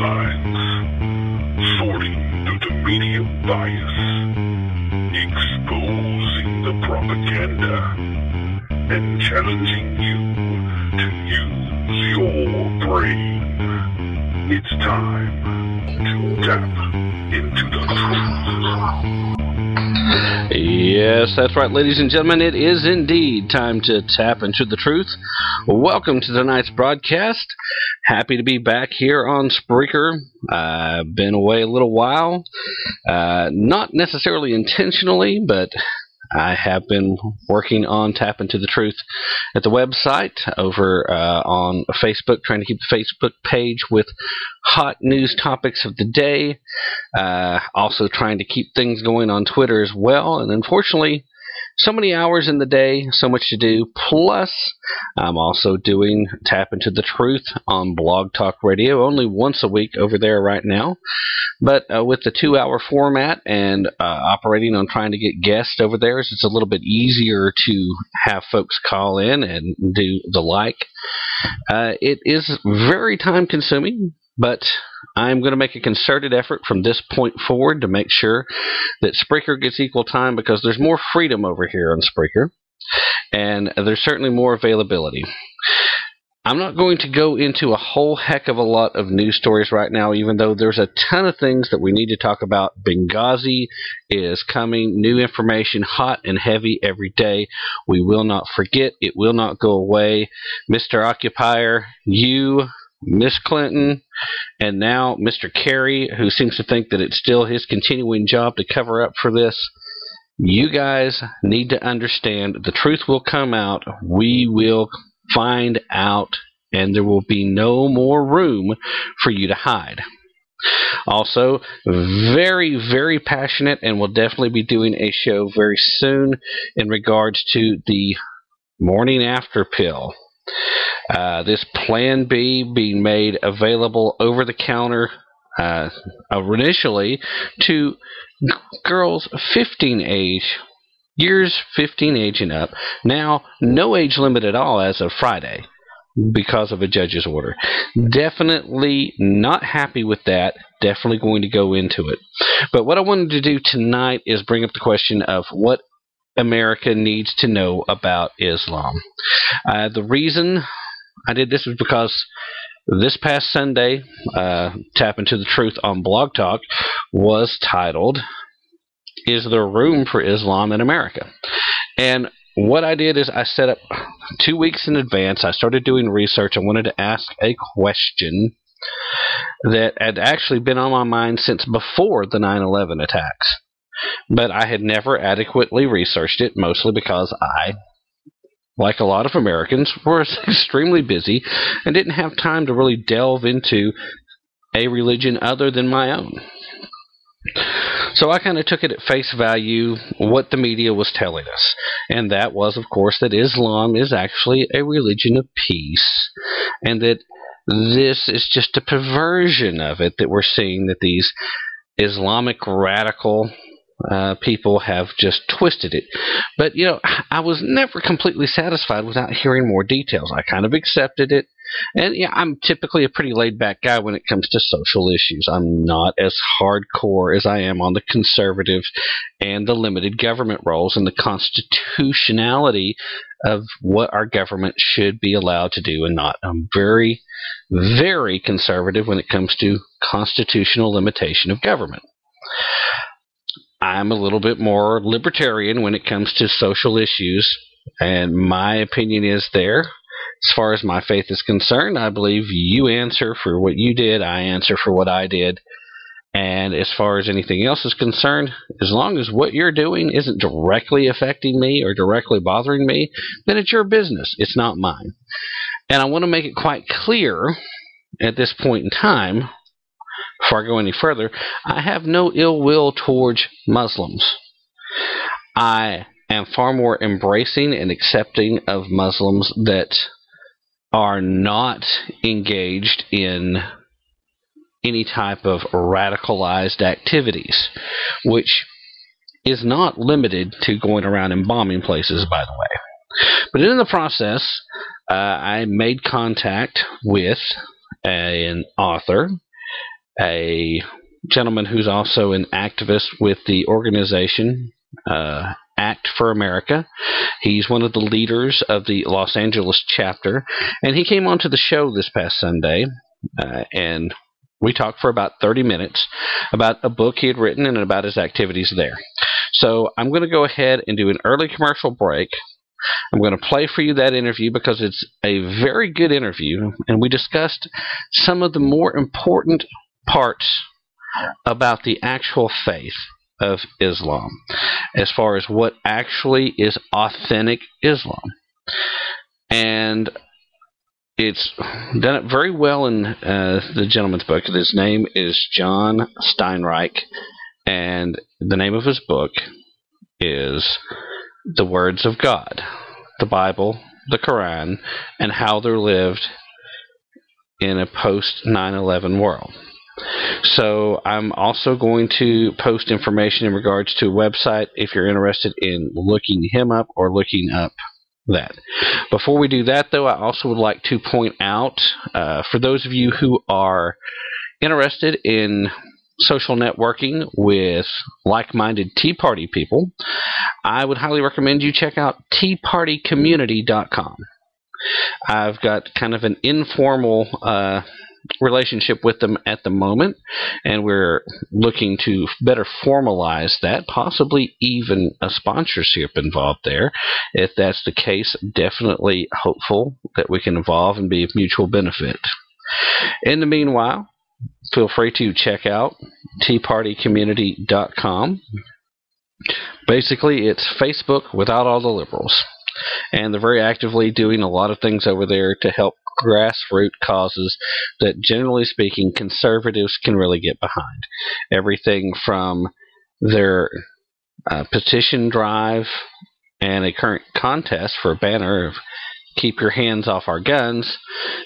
headlines, sorting through the media bias, exposing the propaganda, and challenging you to use your brain. It's time to tap into the truth. Yes, that's right, ladies and gentlemen. It is indeed time to tap into the truth. Welcome to tonight's broadcast. Happy to be back here on Spreaker. I've been away a little while. Not necessarily intentionally, but I have been working on Tap Into the Truth at the website over on Facebook, trying to keep the Facebook page with hot news topics of the day. Also trying to keep things going on Twitter as well. And unfortunately, so many hours in the day, so much to do. Plus, I'm also doing Tap Into the Truth on Blog Talk Radio, only once a week over there right now. But with the 2-hour format and operating on trying to get guests over there, it's a little bit easier to have folks call in and do the like. It is very time-consuming, but I'm going to make a concerted effort from this point forward to make sure that Spreaker gets equal time, because there's more freedom over here on Spreaker, and there's certainly more availability. I'm not going to go into a whole heck of a lot of news stories right now, even though there's a ton of things that we need to talk about. Benghazi is coming. New information, hot and heavy every day. We will not forget. It will not go away. Mr. Occupier, you, Miss Clinton, and now Mr. Kerry, who seems to think that it's still his continuing job to cover up for this. You guys need to understand the truth will come out. We will find out, and there will be no more room for you to hide. Also, very, very passionate, and we'll definitely be doing a show very soon in regards to the morning after pill. This Plan B being made available over the counter initially to girls 15 years 15 age and up. Now, no age limit at all as of Friday because of a judge's order. Definitely not happy with that. Definitely going to go into it. But what I wanted to do tonight is bring up the question of what America needs to know about Islam. The reason I did this was because this past Sunday, Tap Into the Truth on Blog Talk was titled, "Is There Room for Islam in America?" And what I did is I set up 2 weeks in advance. I started doing research. I wanted to ask a question that had actually been on my mind since before the 9/11 attacks. But I had never adequately researched it, mostly because I, like a lot of Americans, was extremely busy and didn't have time to really delve into a religion other than my own. So I kind of took it at face value, what the media was telling us. And that was, of course, that Islam is actually a religion of peace, and that this is just a perversion of it, that we're seeing that these Islamic radical people have just twisted it. But, you know, I was never completely satisfied without hearing more details. I kind of accepted it. And, yeah, I'm typically a pretty laid-back guy when it comes to social issues. I'm not as hardcore as I am on the conservative and the limited government roles and the constitutionality of what our government should be allowed to do and not. I'm very, very conservative when it comes to constitutional limitation of government. I'm a little bit more libertarian when it comes to social issues, and my opinion is there. As far as my faith is concerned, I believe you answer for what you did, I answer for what I did. And as far as anything else is concerned, as long as what you're doing isn't directly affecting me or directly bothering me, then it's your business. It's not mine. And I want to make it quite clear at this point in time, before I go any further, I have no ill will towards Muslims. I am far more embracing and accepting of Muslims that are not engaged in any type of radicalized activities, which is not limited to going around and bombing places, by the way. But in the process, I made contact with an author a gentleman who's also an activist with the organization Act for America. He's one of the leaders of the Los Angeles chapter, and he came onto the show this past Sunday, and we talked for about 30 minutes about a book he had written and about his activities there. So I'm going to go ahead and do an early commercial break. I'm going to play for you that interview because it's a very good interview, and we discussed some of the more important parts about the actual faith of Islam, as far as what actually is authentic Islam. And it's done it very well in the gentleman's book. His name is John Steinreich, and the name of his book is The Words of God, the Bible, the Quran, and How They're Lived in a post-9/11 world. So I'm also going to post information in regards to a website if you're interested in looking him up or looking up that. Before we do that, though, I also would like to point out, for those of you who are interested in social networking with like-minded Tea Party people, I would highly recommend you check out teapartycommunity.com. I've got kind of an informal relationship with them at the moment, and we're looking to better formalize that, possibly even a sponsorship involved there. If that's the case, definitely hopeful that we can evolve and be of mutual benefit. In the meanwhile, feel free to check out teapartycommunity.com. Basically, it's Facebook without all the liberals. And they're very actively doing a lot of things over there to help grassroots causes that, generally speaking, conservatives can really get behind. Everything from their petition drive and a current contest for a banner of Keep Your Hands Off Our Guns,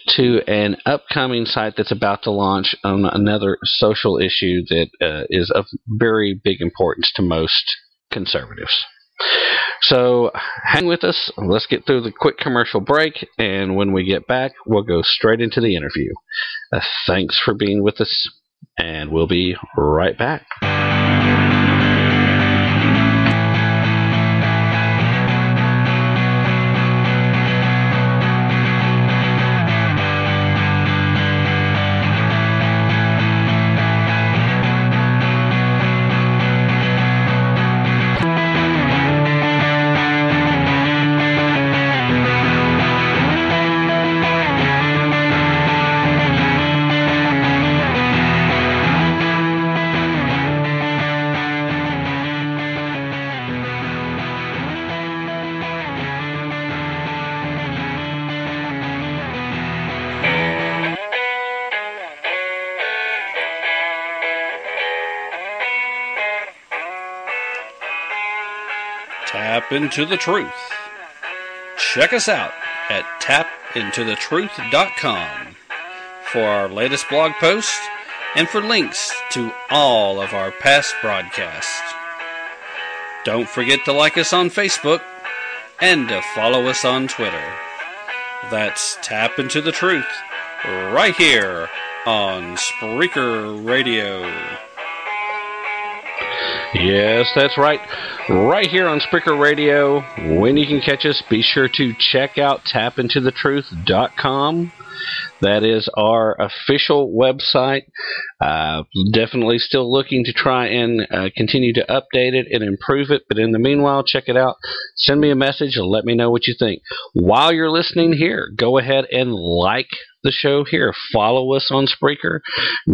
to an upcoming site that's about to launch on another social issue that is of very big importance to most conservatives. So hang with us. Let's get through the quick commercial break, and when we get back, we'll go straight into the interview. Thanks for being with us, and we'll be right back. Tap into the truth. Check us out at tapintothetruth.com for our latest blog posts and for links to all of our past broadcasts. Don't forget to like us on Facebook and to follow us on Twitter. That's Tap Into the Truth, right here on Spreaker Radio. Yes, that's right. Right here on Spreaker Radio. When you can catch us, be sure to check out tapintothetruth.com. That is our official website. Definitely still looking to try and continue to update it and improve it. But in the meanwhile, check it out. Send me a message and let me know what you think. While you're listening here, go ahead and like the show here. Follow us on Spreaker.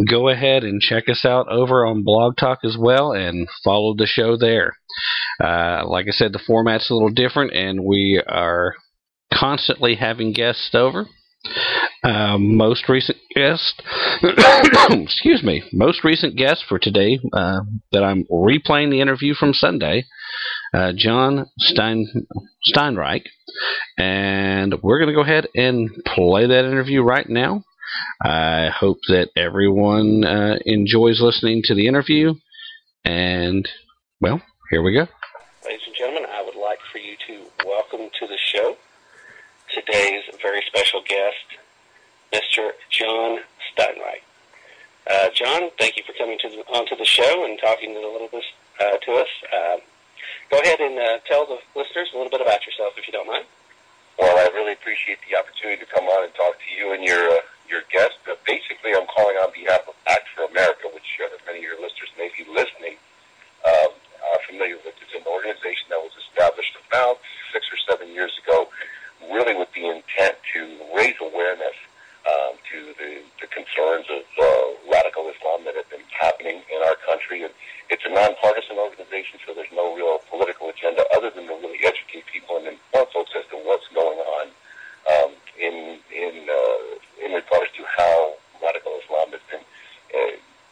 Go ahead and check us out over on Blog Talk as well and follow the show there. Like I said, the format's a little different, and we are constantly having guests over. Most recent guest most recent guest for today that I'm replaying the interview from Sunday, John Steinreich, and we're going to go ahead and play that interview right now. I hope that everyone enjoys listening to the interview, and well, here we go. Ladies and gentlemen, I would like for you to welcome to the show today's very special guest, Mr. John Steinreich. John, thank you for coming onto the show and talking a little bit to us. Go ahead and tell the listeners a little bit about yourself, if you don't mind. Well, I really appreciate the opportunity to come on and talk to you and your guest. Basically, I'm calling on behalf of Act for America, which many of your listeners may be listening are familiar with. It's an organization that was established about 6 or 7 years ago, really with the intent to raise awareness to the concerns of radical Islam that have been happening in our country. And it's a nonpartisan organization, so there's no real political agenda other than to really educate people and inform folks as to what's going on in regards to how radical Islam has been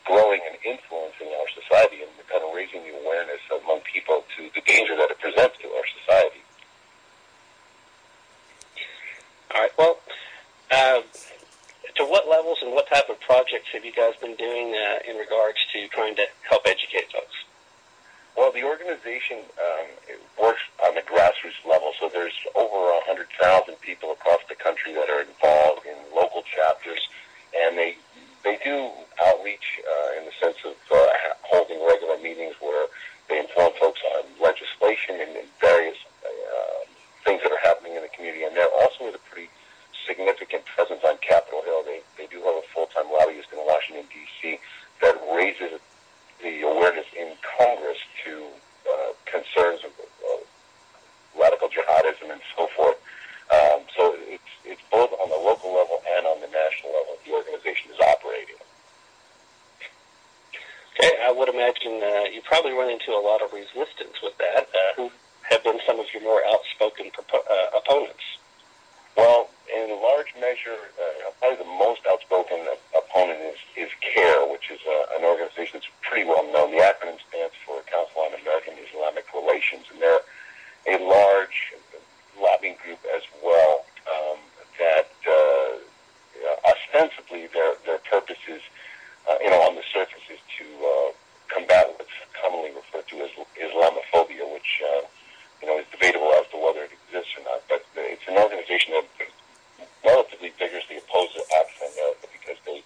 growing and influencing our society and kind of raising the awareness among people to the danger that it presents to our society. All right. Well, to what levels and what type of projects have you guys been doing in regards to trying to help educate folks? Well, the organization works on the grassroots level, so there's over 100,000 people across the country that are involved in local chapters, and they do outreach in the sense of holding regular meetings where they inform folks on legislation and various things that are happening in the community, and they're also with a pretty significant presence on Capitol Hill. They do have a full-time lobbyist in Washington, D.C. that raises the awareness in Congress to concerns of radical jihadism and so forth. So it's both on the local level and on the national level the organization is operating. Okay, I would imagine you probably run into a lot of resistance with that. Who have been some of your more outspoken opponents? Well, in large measure, probably the most outspoken opponent is CARE, which is an organization that's pretty well known. The acronym stands for Council on American Islamic Relations, and they're a large lobbying group as well that ostensibly their purpose is, on the surface is to combat what's commonly referred to as Islamophobia, which, is debatable as to whether it exists or not. But it's an organization that relatively vigorously opposes Act for America because they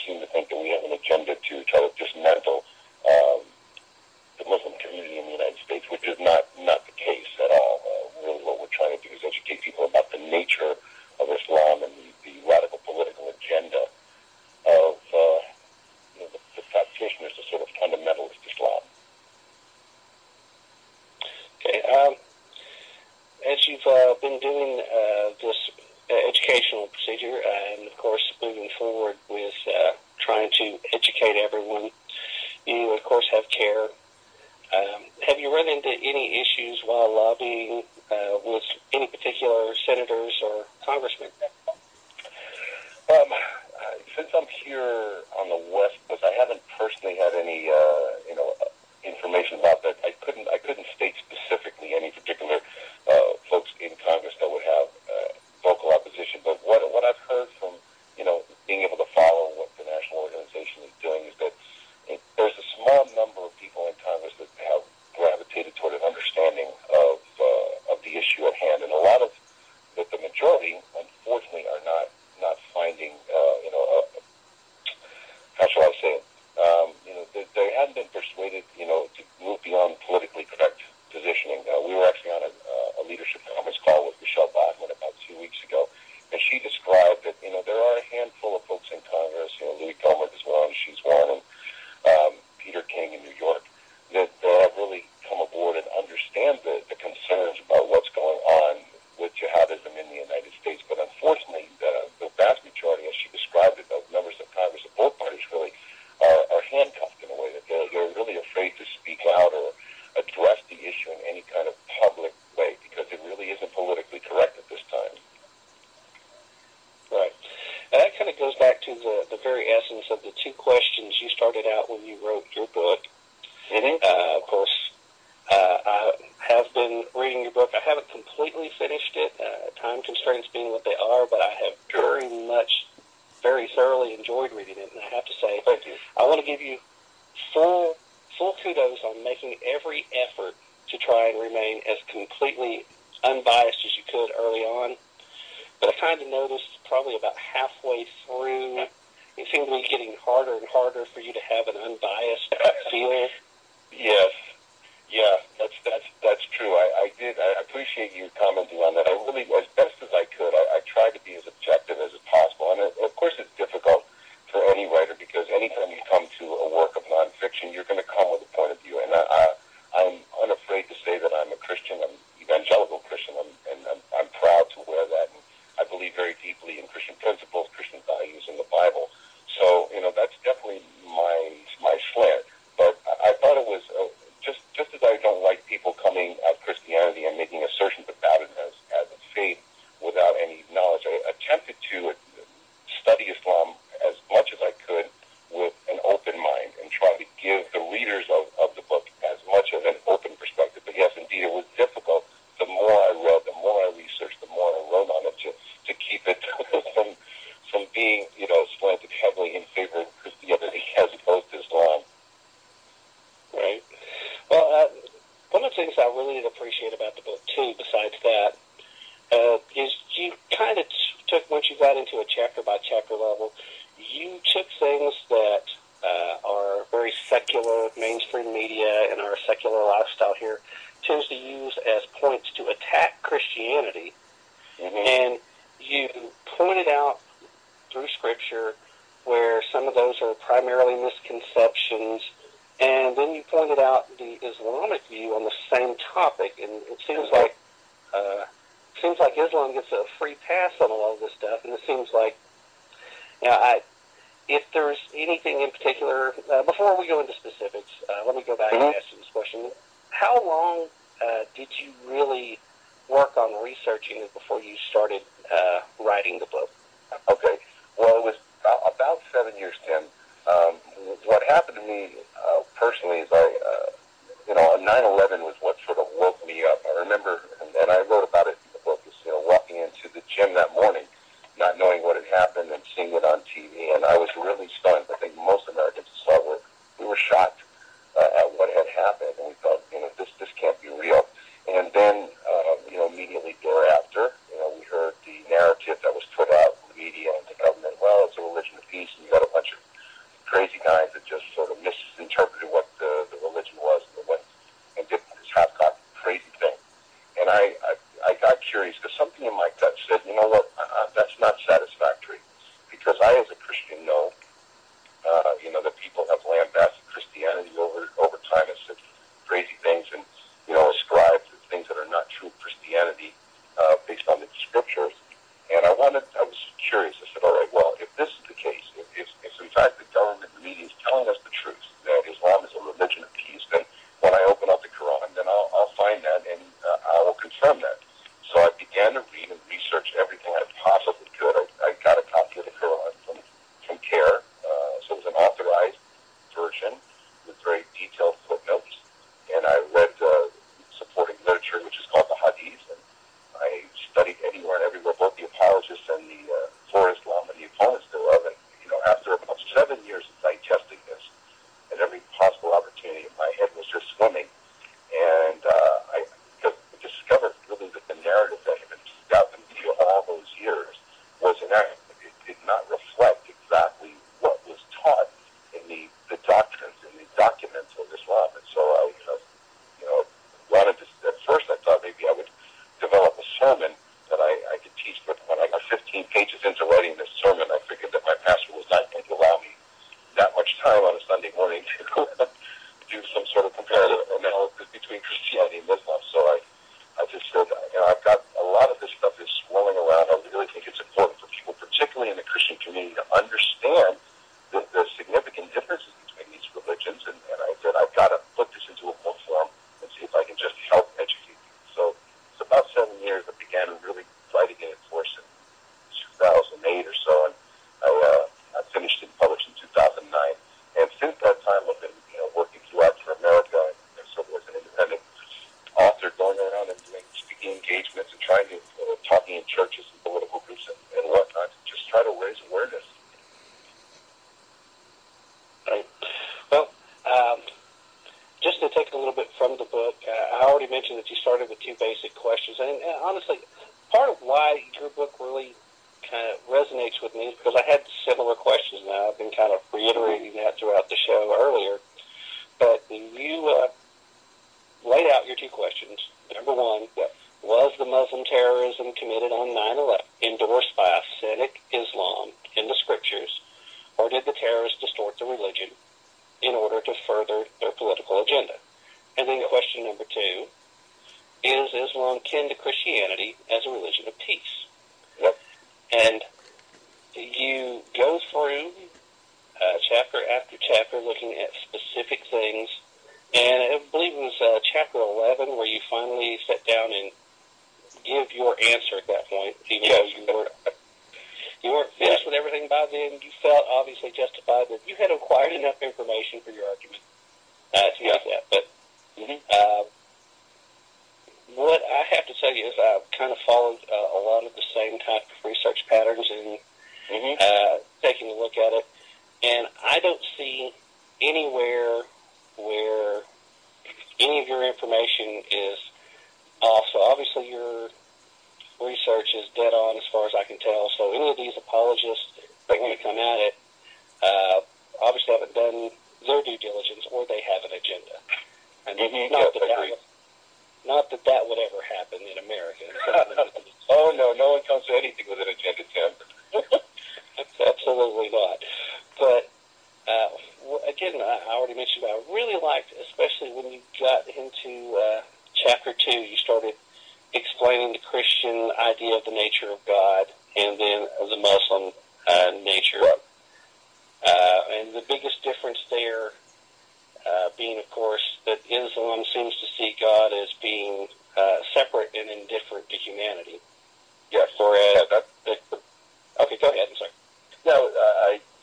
seem to think that we have an agenda to try to dismantle the Muslim community in the United States, which is not the case at all. Really what we're trying to do is educate people about the nature of Islam and the radical political agenda of the practitioners, the sort of fundamentalist Islam. Okay. As you've been doing this educational procedure and, of course, moving forward with trying to educate everyone, you, of course, have CARE. Have you run into any issues while lobbying with any particular senators or congressmen? Since I'm here on the West Coast, I haven't personally had any, information about that. I couldn't state specifically any particular folks in Congress that would have vocal opposition. But what I've heard from, being able to follow what the national organization is doing is that there's a small number of people in Congress that have gravitated toward an understanding of the issue at hand, and a lot of the majority, unfortunately, are not finding, how shall I say it? They hadn't been persuaded, to move beyond politically correct positioning. We were actually on a leadership conference call with Michelle Bachmann about 2 weeks ago, and she described that, there are a handful of folks in Congress, Louis Gohmert is one, she's one, and Peter King in New York, that have really come aboard and understand the concerns about what's going on with jihadism in the United States. But unfortunately, the vast majority, as she described it, of members of Congress of both parties really are handcuffed in a way that they're really afraid to speak out or address the issue in any kind of public way because it really isn't politically correct at this time. Right. And that kind of goes back to the very essence of the two questions you started out when you wrote your book. Mm-hmm. Of course, I have been reading your book. I haven't completely finished it, time constraints being what they are, but I have very thoroughly enjoyed reading it. And I have to say, thank you. I want to give you full kudos on making every effort to try and remain as completely unbiased as you could early on. But I kind of noticed probably about halfway through it seemed to be getting harder and harder for you to have an unbiased feel. Yes. Yeah, that's true. I appreciate you commenting on that. I really, as best as I could, I tried to be as objective as possible. And of course, it's difficult for any writer because anytime you come to a work of nonfiction, you're going to come with a point of view. And I'm unafraid to say that I'm a Christian. I'm evangelical Christian, and I'm proud to wear that. And I believe very deeply in Christian principles, Christian values, in the Bible. So, that's definitely my slant. But I thought it was just as I don't like people coming at Christianity and making assertions about it as a faith without any knowledge. I attempted to study Islam as much as I could with an open mind and try to give the readers of the book as much of an open perspective. But yes, indeed, it was difficult. The more I read, the more I researched, the more I wrote on it to keep it from being, slanted heavily in favor of Christianity as opposed to Islam. Right. Well, one of the things I really did appreciate about the book, too, besides that, is you kind of took, once you got into a chapter-by-chapter level, you took things that are very secular, mainstream media, and our secular lifestyle here tends to use as points to attack Christianity, and you pointed out through Scripture where some of those are primarily misconceptions, and then you pointed out the Islamic view on the same topic, and it seems like Islam gets a free pass on a lot of this stuff, and it seems like, if there's anything in particular, before we go into specifics, let me go back and ask you this question. How long did you really work on researching it before you started writing the book? Okay. Well, it was about 7 years, Tim. What happened to me personally is 9/11 was what sort of woke me up. I remember, and I wrote about it in the book, is, walking into the gym that morning, not knowing what had happened and seeing it on TV, and I was really stunned. I think most Americans saw it. We were shocked at what had happened, and we thought, this can't be real. And then, immediately thereafter, we heard the narrative that was put out in the media and the government, well, it's a religion of peace, and you got a bunch of crazy guys that just sort of misinterpreted what the religion was and went and did this half-cocked crazy thing. And I got curious because something in my gut said, you know what, that's not satisfactory. Because I, as a Christian, know, that people have lambasted Christianity over time and said crazy things and, ascribed things that are not true Christianity based on the scriptures. And I was curious. I said, all right, well, if this is the case, if in fact the government and media is telling us the truth, that Islam is a religion of peace, then when I open up the Quran, then I'll find that and I will confirm that. So I began to read and research everything I possibly could. I got a copy of the Quran from CARE, so it was an authorized version with very detailed footnotes. And I read supporting literature, which is called the Hadith, and I studied anywhere and everywhere, both the apologists and the for Islam and the opponents thereof. And, after about 7 years of digesting this at every possible opportunity, my head was just swimming. And I discovered really that the narrative that had been put out in the media all those years was inaccurate. It did not reflect exactly what was taught in the doctrines and the documents of Islam. And so I, wanted to, at first I thought maybe I would develop a sermon that I could teach, but when I got 15 pages into writing this sermon, I figured that my pastor was not going to allow me that much time on a Sunday morning to do some sort of comparative analysis between Christianity and Islam. So I just said, I've got a lot of this stuff is swirling around. I really think it's important for people, particularly in the Christian community, to understand the significant differences between these religions. And I said, I've got to put this into a book form and see if I can just help educate people. So it's about 7 years that began really writing it in force in 2008 or so, and I finished it and published in 2009. And since that time, I've been working throughout for America, and sort of as an independent author, going around and doing speaking engagements and trying to talking in churches and political groups and whatnot, to just try to raise awareness. Right. Well, just to take a little bit from the book, I already mentioned that you started with two basic questions, and honestly, part of why your book really kind of resonates with me because I had similar questions now. I've been kind of reiterating that throughout the show earlier. But you laid out your two questions. Number one, was the Muslim terrorism committed on 9/11 endorsed by authentic Islam in the scriptures, or did the terrorists distort the religion in order to further their political agenda? And then question number two, is Islam kin to Christianity as a religion of peace? Yep. And you go through chapter after chapter looking at specific things, and I believe it was chapter 11 where you finally sat down and give your answer at that point, even though you weren't finished with everything by then. You felt obviously justified that you had acquired enough information for your argument to make that. But what I have to tell you is I've kind of followed a lot of the same type of research patterns and taking a look at it, and I don't see anywhere where any of your information is off. So obviously your research is dead on as far as I can tell. So any of these apologists that want to come at it obviously haven't done their due diligence, or they have an agenda. And not that that would ever happen in America. Oh, no one comes to anything with an agenda, Tim. Absolutely not. But again, I already mentioned I really liked, especially when you got into chapter 2, you started explaining the Christian idea of the nature of God, and then the Muslim nature. And the biggest difference there being, of course, that Islam seems to see God as being separate and indifferent to humanity. Yes. Whereas, okay, go ahead. I'm sorry. No,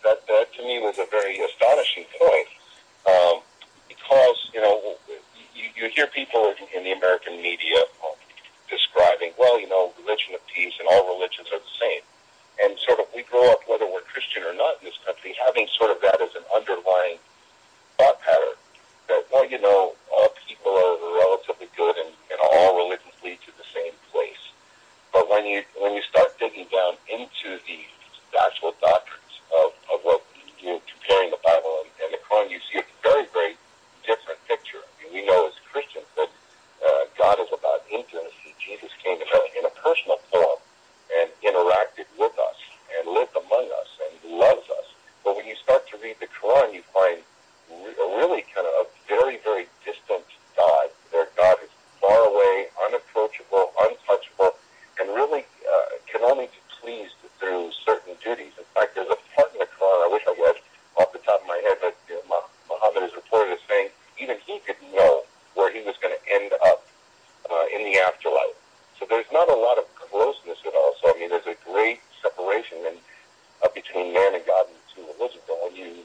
that to me was a very astonishing point, because you hear people in the American media describing, religion of peace, and all religions are the same, and sort of we grow up, whether we're Christian or not in this country, having sort of that as an underlying thought pattern that all people are relatively good, and all religions lead to the same place. But when you start digging down into the actual doctrines of what you're comparing the Bible and the Quran, you see a very, very different picture. I mean, we know as Christians that God is about intimacy. Jesus came in a personal form and interacted with us and lived among us and loves us. But when you start to read the Quran, you find really kind of a very, very distant God. Their God is far away, unapproachable, untouchable, and really can only be pleased through certain duties. In fact, there's a part in the Quran, I wish I had off the top of my head, but Muhammad is reported as saying even he didn't know where he was going to end up in the afterlife. So there's not a lot of closeness at all. So, I mean, there's a great separation between man and God in the two religions. And when you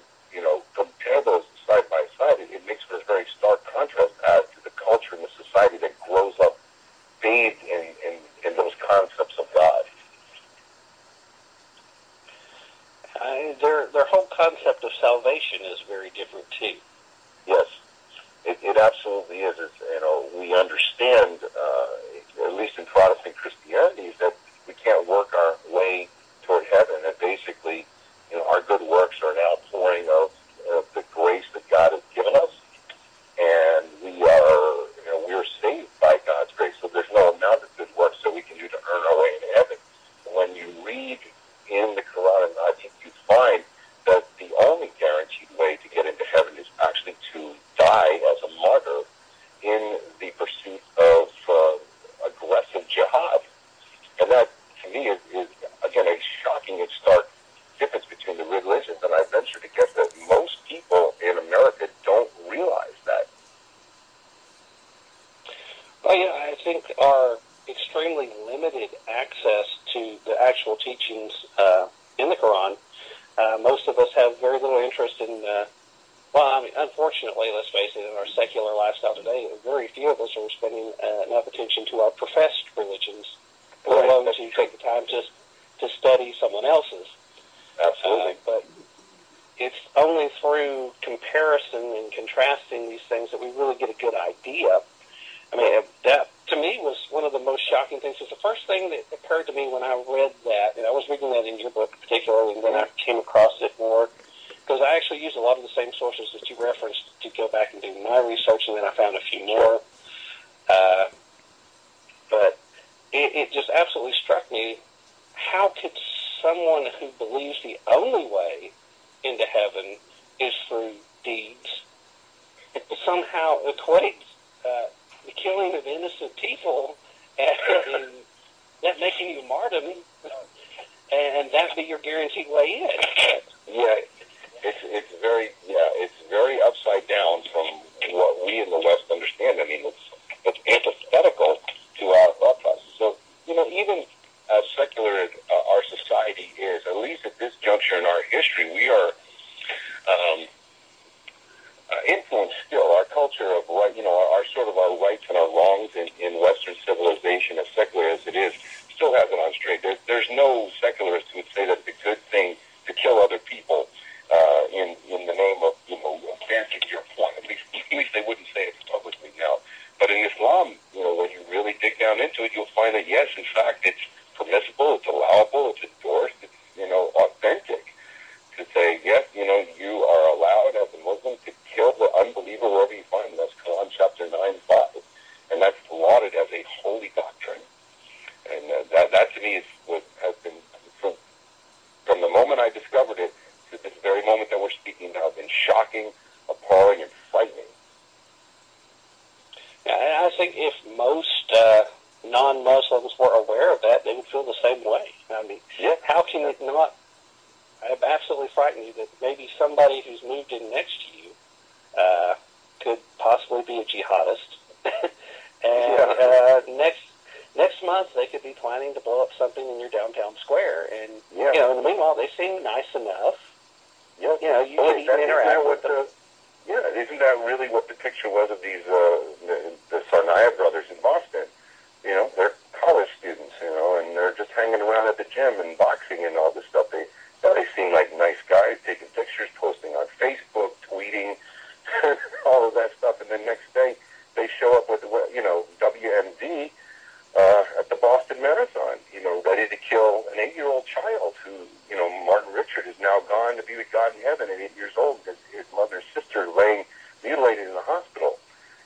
compare those side by side, it makes for a very stark contrast as to the culture and the society that grows up bathed in those concepts of God. Their whole concept of salvation is very different too. Yes, it absolutely is. We understand, at least in Protestant Christianity, that we can't work our way toward heaven, and basically, our good works are an outpouring of the grace that God has given us, and we're saved by God's grace. So there's no amount of good works that we can do to earn our way into heaven. When you read in the Quran and Hadith, you find that the only guaranteed way to get into heaven is actually to die as a martyr in the pursuit of aggressive jihad. And that, to me, is again, a shocking and stark difference between the religions, and I venture to guess that most people in America don't realize that. Well, I think our extremely limited access to the actual teachings in the Quran, most of us have very little interest in, unfortunately, let's face it, in our secular lifestyle today, very few of us are spending enough attention to our professed religions, let alone to take the time to study someone else's. Absolutely. But it's only through comparison and contrasting these things that we really get a good idea. I mean, that to me was one of the most shocking things. It's the first thing that occurred to me when I read that, and I was reading same sources that you referenced to go back and do my research, and then I found a few more. But it just absolutely struck me, how could someone who believes the only way into heaven is through deeds somehow equate the killing of innocent people and that making you martyrdom, and that be your guaranteed way in? Yeah, it's very upside down from what we in the West understand. I mean, it's antithetical to our thought process. So, even as secular as our society is, at least at this juncture in our history, we are influenced still. Our culture of right, our sort of our rights and our wrongs in Western civilization, as secular as it is, still has it on straight. There's no secularist who would say that it's a good thing to kill other people in the name of advancing your point. At least they wouldn't say it publicly now. But in Islam, when you really dig down into it, you'll find that yes, in fact, it's permissible, it's allowable, it's endorsed, it's authentic to say yes, you are allowed as a Muslim to kill the unbeliever wherever you find him. That's Quran chapter 9:5, and that's lauded as a holy doctrine. And that to me is what has been from the moment I discovered it to this very moment that we're speaking now, been shocking, appalling, and frightening. Yeah, and I think if most non-Muslims were aware of that, they would feel the same way. I mean, how can it not? I'm absolutely frightened you that maybe somebody who's moved in next to you could possibly be a jihadist, and next month they could be planning to blow up something in your downtown square. And in the meanwhile, they seem nice enough. You can even interact with them. Isn't that really what the picture was of these the Sarnaya brothers in Boston? They're college students, and they're just hanging around at the gym and boxing and all this stuff. They seem like nice guys, taking pictures, posting on Facebook, tweeting, all of that stuff. And then next day, they show up with, WMD at the Boston Marathon, ready to kill an 8-year-old child who, Martin Richard is now gone to be with God in heaven at 8 years old because his mother and sister laying mutilated in the hospital.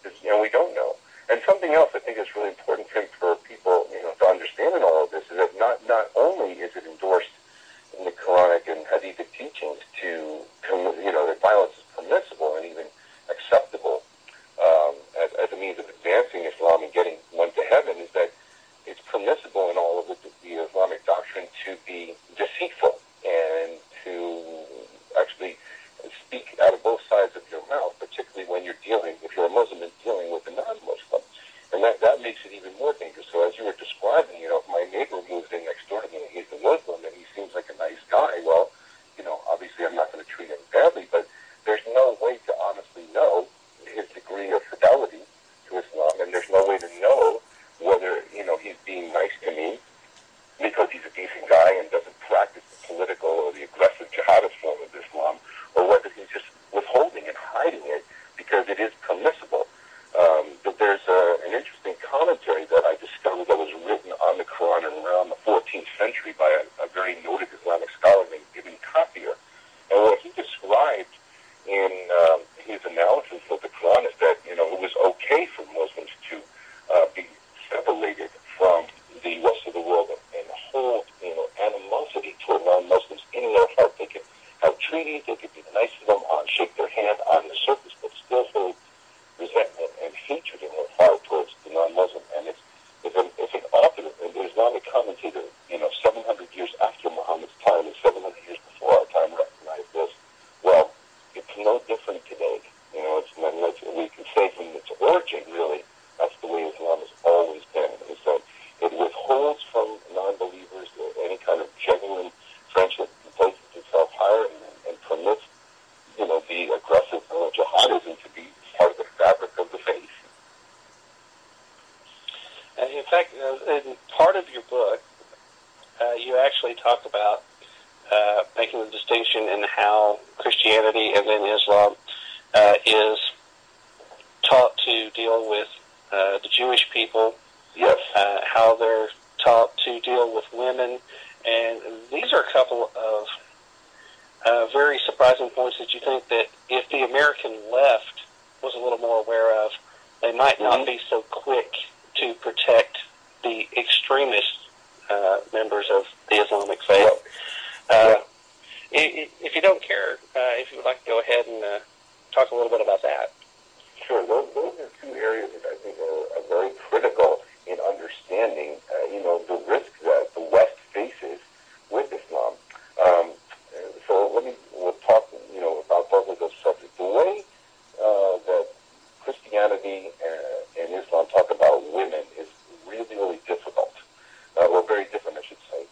We don't know. And something else I think is really important for people, to understand in all of this is that not only is it endorsed in the Quranic and Hadithic teachings that violence is permissible and even acceptable as a means of advancing Islam and getting one to heaven, is that it's permissible in all of the Islamic doctrine to be deceitful and to actually speak out of both sides of your mouth, particularly when if you're a Muslim and dealing with a non-Muslim. And that makes it even more dangerous. So as you were describing, if my neighbor moves in next door to me and he's a Muslim and he seems like a nice guy, well, obviously I'm not going to treat him badly, but there's no way to honestly know his degree of fidelity to Islam, and there's no way to know whether, he's being nice to me because he's a decent guy and doesn't practice the political or the aggressive jihadist form of Islam, or whether he's just withholding and hiding it because it is permissible. But there's an interesting commentary that I discovered that was written on the Quran around the 14th century by a very noted Islamic scholar named Ibn Kathir. And what he described in his analysis of the Quran is that, it was okay for Muslims to be separated from the rest of the world and hold, animosity toward non-Muslims in their heart. They could have treaties, they could be nice to them, shake their hand on the surface, but still hold resentment and hatred in their heart towards the non-Muslim. And it's an author, an Islamic commentator, 700 years after Muhammad's time and 700 years before our time recognized this. Well, it's no different today. We can say from its origin, really, that's the way Islam has always been, is that it withholds from non-believers any kind of genuine friendship and places itself higher and permits, the aggressive jihadism to be part of the fabric of the faith. In fact, in part of your book, you actually talk about making the distinction in how Christianity and then Islam is taught to deal with the Jewish people, Yes. How they're taught to deal with women, and these are a couple of very surprising points that you think that if the American left was a little more aware of, they might not be so quick to protect the extremist members of the Islamic faith. If you don't care, if you would like to go ahead and talk a little bit about that. Sure. Those are two areas that I think are very critical in understanding, the risk that the West faces with Islam. So we'll talk, about both of those subjects. The way that Christianity and Islam talk about women is really, really difficult, or very different, I should say.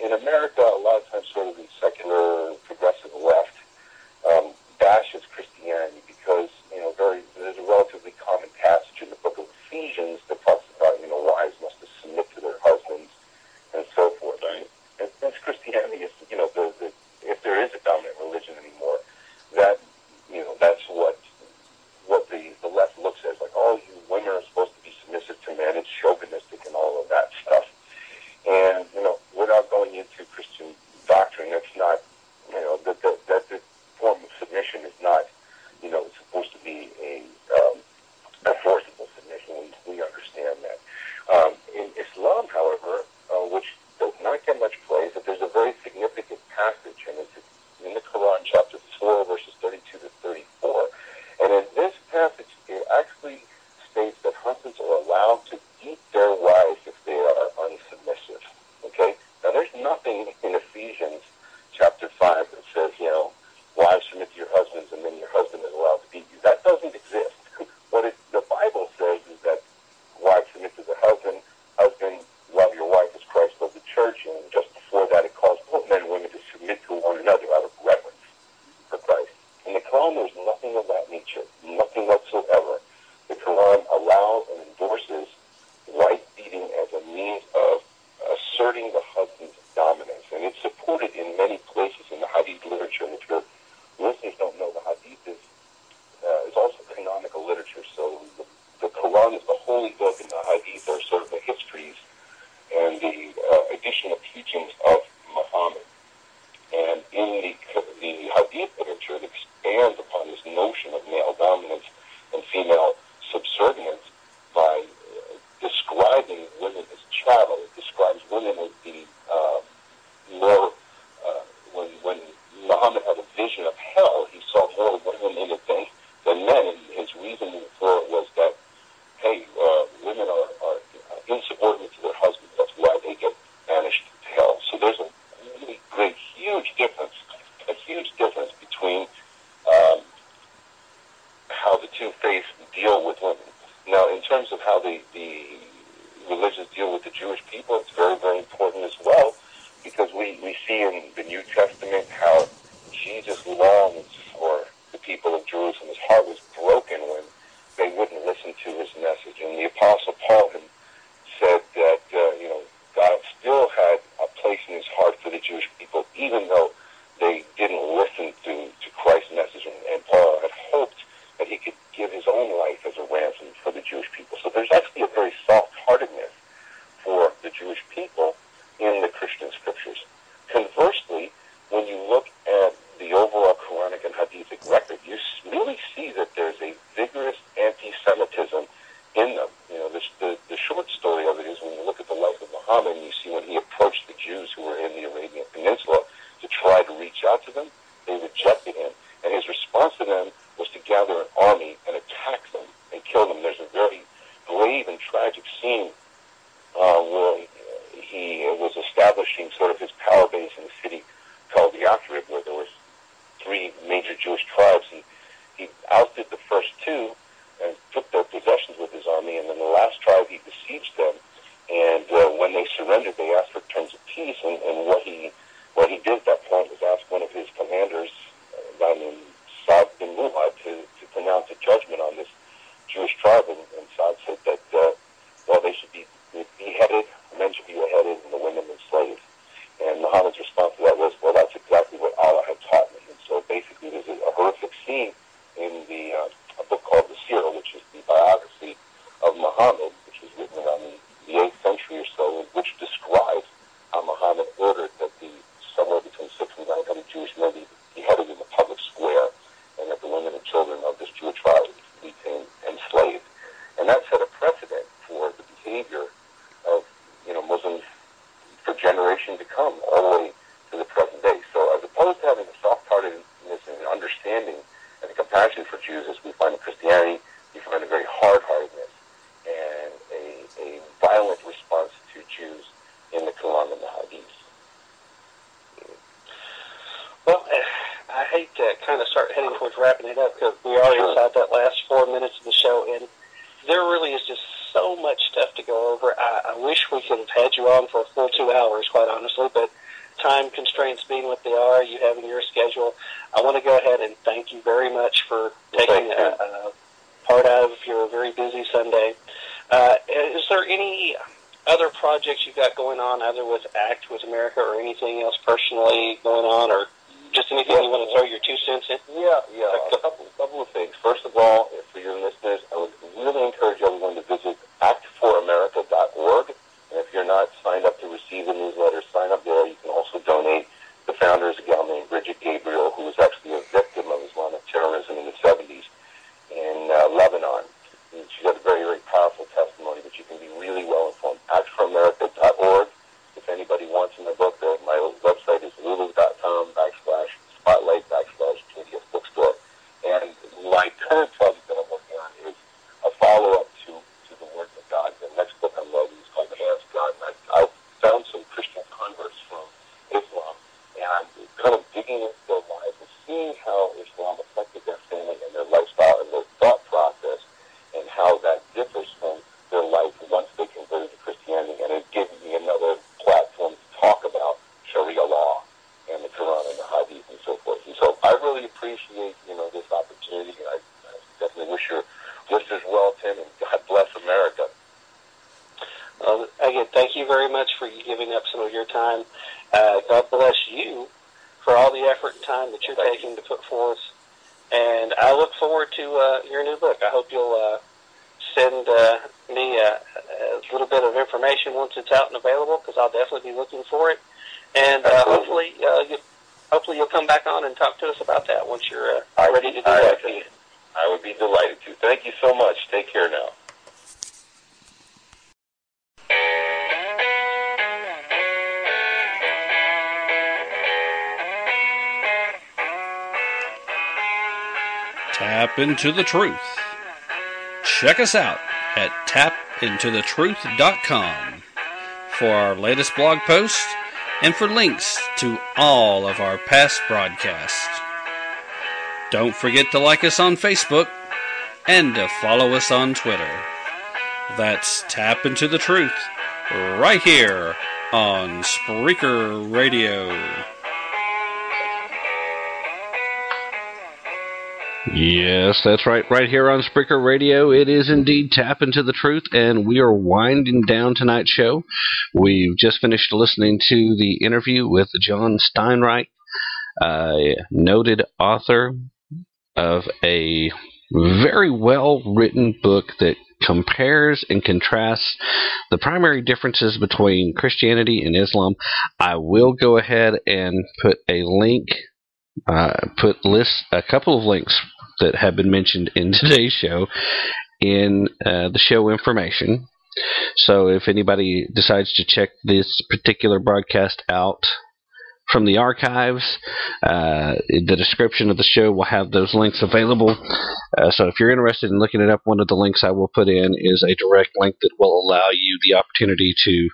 In America, a lot of times sort of the secular, progressive left bashes Christianity because, there's a relatively common passage in the book of Ephesians that talks about, wives must submit to their husbands and so forth. Right? And since Christianity is, if there is a dominant religion anymore, that's what the left looks at, like, oh, you women are supposed to be submissive to men, it's chauvinistic and all of that stuff. And, without going into Christian doctrine, that's not, that form of submission is not, supposed to be a forcible submission. We understand that. In Islam, however, which does not get much play, is that there's a very significant passage, and it's in the Quran, chapter 4, verses 32 to 34. And in this passage, it actually states that husbands are allowed to beat their wives if they are unsubmissive. Okay? Now, there's nothing in Ephesians chapter 5 that says, wives submit to your husbands and then your husband is allowed to beat you. That doesn't exist. What the Bible says is that wives submit to their husband, love your wife as Christ loved the church, and just before that it calls both men and women to submit to one another out of reverence for Christ. In the Quran, there's nothing of that nature, nothing whatsoever. The Quran allows and endorses wife beating as a means of asserting the husband's dominance, and it's supported in many places in the Hadith literature. And if your listeners don't know, the Hadith is also canonical literature. So the Quran is the holy book, and the Hadith are sort of the histories and the additional teachings of Muhammad. And in the Hadith literature, it expands upon this notion of male dominance and female subservience by describing women as chattel. It describes women as the more, when Muhammad had a vision of hell, he saw more women in it than men, and his reasoning for it was that, hey, women are insubordinate to their husbands. That's why they get banished to hell. So there's a really great, huge difference between how the two faiths deal with women. Now, in terms of how the religions deal with the Jewish people, it's very, very important as well, because we see in the New Testament how Jesus longs for the people of Jerusalem. His heart was broken when they wouldn't listen to his message. And the Apostle Paul said that, God still had a place in his heart for the Jewish people, even though they didn't listen to Christ's message. And Paul had hoped that he could give his own life as a ransom for the Jewish people. So there's actually a very soft-heartedness for the Jewish people in the Christian scriptures. Conversely, when you look at the overall Quranic and Hadithic record, you really see that there's a vigorous anti-Semitism in them. The short story of it is when you look at the life of Muhammad, and you see when he approached the Jews who were in the Arabian Peninsula to try to reach out to them, they rejected him. And his response to them was to gather an army and attack them and kill them. There's a very grave and tragic scene where he was establishing sort of his power base in a city called Yathrib, where there was 3 major Jewish tribes. He ousted the first 2 and took their possessions with his army, and then the last tribe he besieged them. And when they surrendered, they asked for terms of peace. And what he did at that point was ask one of his commanders, a guy named Sa'd bin Mu'adh, to pronounce a judgment on this Jewish tribe. And Sa'd said that, they should be And that set a precedent for the behavior of, Muslims for generations to come, all the way to the present day. So as opposed to having a soft-heartedness and an understanding and a compassion for Jews, as we find in Christianity, we find a very hard-heartedness and a violent response to Jews in the Quran and the Hadith. Well, I hate to kind of start heading towards wrapping it up because we are inside that last 4 minutes of the show, and there really is just so much stuff to go over. I wish we could have had you on for a full 2 hours, quite honestly, but time constraints being what they are, you having your schedule, I want to go ahead and thank you very much for taking a part out of your very busy Sunday. Is there any other projects you've got going on, either with ACT with America or anything else personally going on, or just anything you want to throw your 2 cents in? Yeah. A couple of things. First of all, for your listeners, I would really encourage everyone to visit actforamerica.org. And if you're not signed up to receive the newsletter, sign up there. You can also donate. The founder is a gal named Bridget Gabriel, who was actually a victim of Islamic terrorism in the 70s in Lebanon. And she's got a very, very powerful testimony, but you can be really well informed. actforamerica.org. If anybody wants in the book, my website is lulu.com/spotlight/PDF bookstore. And my current project that I'm working on is a follow-up to the Word of God. The next book I'm writing is called The Hands of God. And I've found some Christian converts from Islam, and I'm kind of digging into their lives and seeing how Islam affected their family and their lifestyle and their thought process, and how that differs from their life once they converted to Christianity. And it gives me another platform to talk about Sharia law and the Quran and the Hadith and so forth. And so I really appreciate, this opportunity, and I definitely wish your listeners well, Tim, and God bless America. Again, thank you very much for giving up some of your time. God bless you for all the effort and time that you're taking to put forth. And I look forward to your new book. I hope you'll send me a little bit of information once it's out and available, because I'll definitely be looking for it. And hopefully you'll come back on and talk to us about that once you're ready to do that. I would be delighted to. Thank you so much. Take care now. Tap into the truth. Check us out at tapintothetruth.com for our latest blog posts and for links to all of our past broadcasts. Don't forget to like us on Facebook and to follow us on Twitter. That's Tap Into the Truth, right here on Spreaker Radio. Yes, that's right. Right here on Spreaker Radio, it is indeed Tap Into the Truth, and we are winding down tonight's show. We've just finished listening to the interview with John Steinreich, a noted author of a very well-written book that compares and contrasts the primary differences between Christianity and Islam. I will go ahead and put a link, list a couple of links that have been mentioned in today's show in the show information. So if anybody decides to check this particular broadcast out from the archives, the description of the show will have those links available. So if you're interested in looking it up, one of the links I will put in is a direct link that will allow you the opportunity to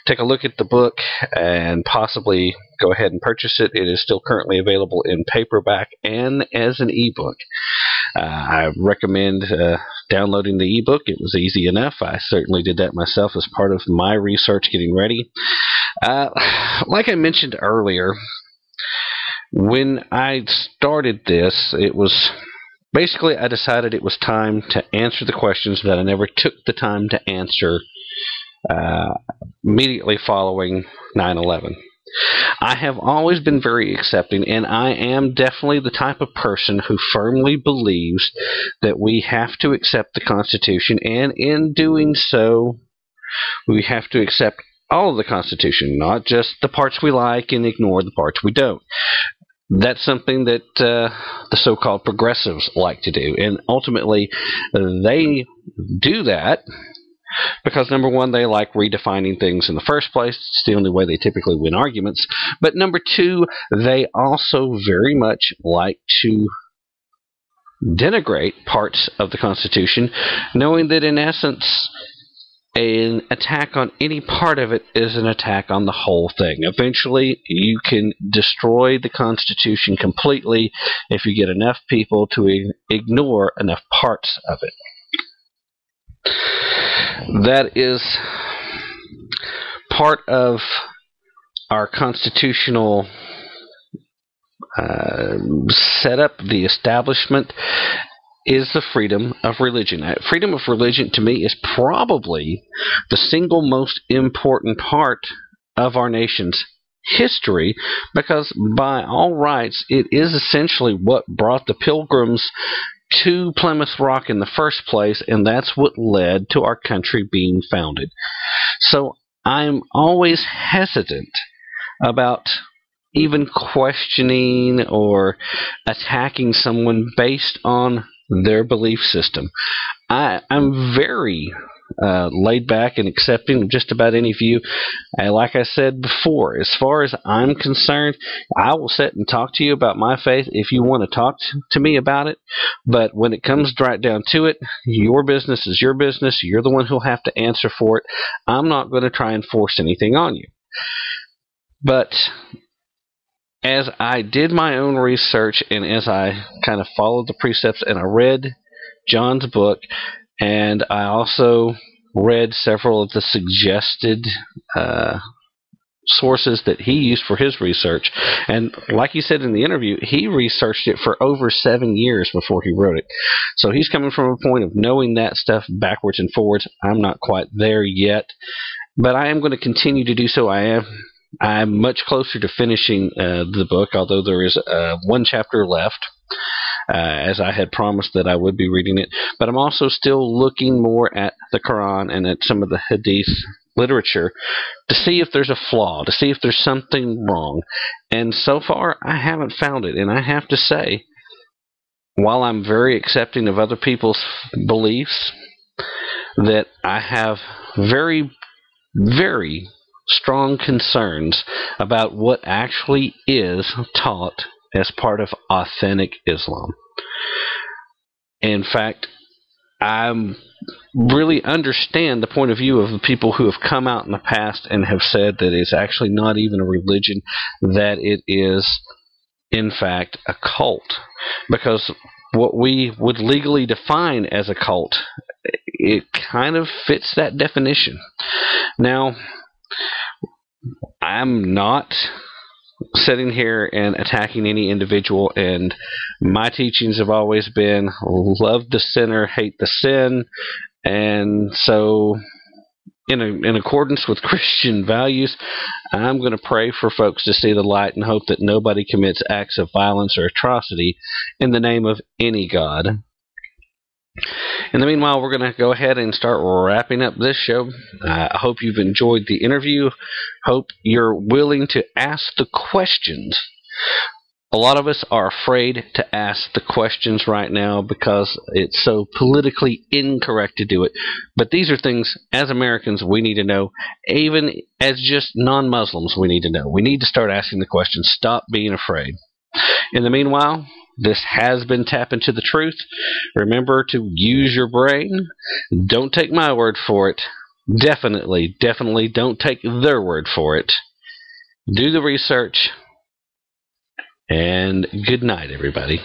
take a look at the book and possibly go ahead and purchase it. It is still currently available in paperback and as an ebook. I recommend downloading the ebook. It was easy enough. I certainly did that myself as part of my research getting ready. Like I mentioned earlier, when I started this, it was basically I decided it was time to answer the questions that I never took the time to answer immediately following 9/11. I have always been very accepting, and I am definitely the type of person who firmly believes that we have to accept the Constitution, and in doing so, we have to accept all of the Constitution, not just the parts we like and ignore the parts we don't. that's something that the so-called progressives like to do. And ultimately, they do that because, number one, they like redefining things in the first place. It's the only way they typically win arguments. But number two, they also very much like to denigrate parts of the Constitution, knowing that in essence, an attack on any part of it is an attack on the whole thing. Eventually, you can destroy the Constitution completely if you get enough people to ignore enough parts of it. That is part of our constitutional setup, the establishment, is the freedom of religion. Freedom of religion, to me, is probably the single most important part of our nation's history, because by all rights, it is essentially what brought the Pilgrims to Plymouth Rock in the first place, and that's what led to our country being founded. So I'm always hesitant about even questioning or attacking someone based on their belief system. I'm very laid back and accepting of just about any view. Like I said before, as far as I'm concerned, I will sit and talk to you about my faith if you want to talk to me about it. But when it comes right down to it, your business is your business. You're the one who'll have to answer for it. I'm not going to try and force anything on you. But as I did my own research and as I kind of followed the precepts, and I read John's book, and I also read several of the suggested sources that he used for his research. And like he said in the interview, he researched it for over 7 years before he wrote it. So he's coming from a point of knowing that stuff backwards and forwards. I'm not quite there yet, but I am going to continue to do so. I'm much closer to finishing the book, although there is one chapter left, as I had promised that I would be reading it. But I'm also still looking more at the Quran and at some of the Hadith literature to see if there's a flaw, to see if there's something wrong. And so far, I haven't found it. And I have to say, while I'm very accepting of other people's beliefs, that I have very, very strong concerns about what actually is taught as part of authentic Islam. In fact, I really understand the point of view of the people who have come out in the past and have said that it's actually not even a religion, that it is, in fact, a cult. Because what we would legally define as a cult, it kind of fits that definition. Now, I'm not sitting here and attacking any individual, and my teachings have always been love the sinner, hate the sin. And so in accordance with Christian values, I'm going to pray for folks to see the light and hope that nobody commits acts of violence or atrocity in the name of any God. In the meanwhile, we're going to go ahead and start wrapping up this show. I hope you've enjoyed the interview. Hope you're willing to ask the questions. A lot of us are afraid to ask the questions right now because it's so politically incorrect to do it. But these are things, as Americans, we need to know. Even as just non-Muslims, we need to know. We need to start asking the questions. Stop being afraid. In the meanwhile, this has been Tap Into the Truth. Remember to use your brain. Don't take my word for it. Definitely don't take their word for it. Do the research. And good night, everybody.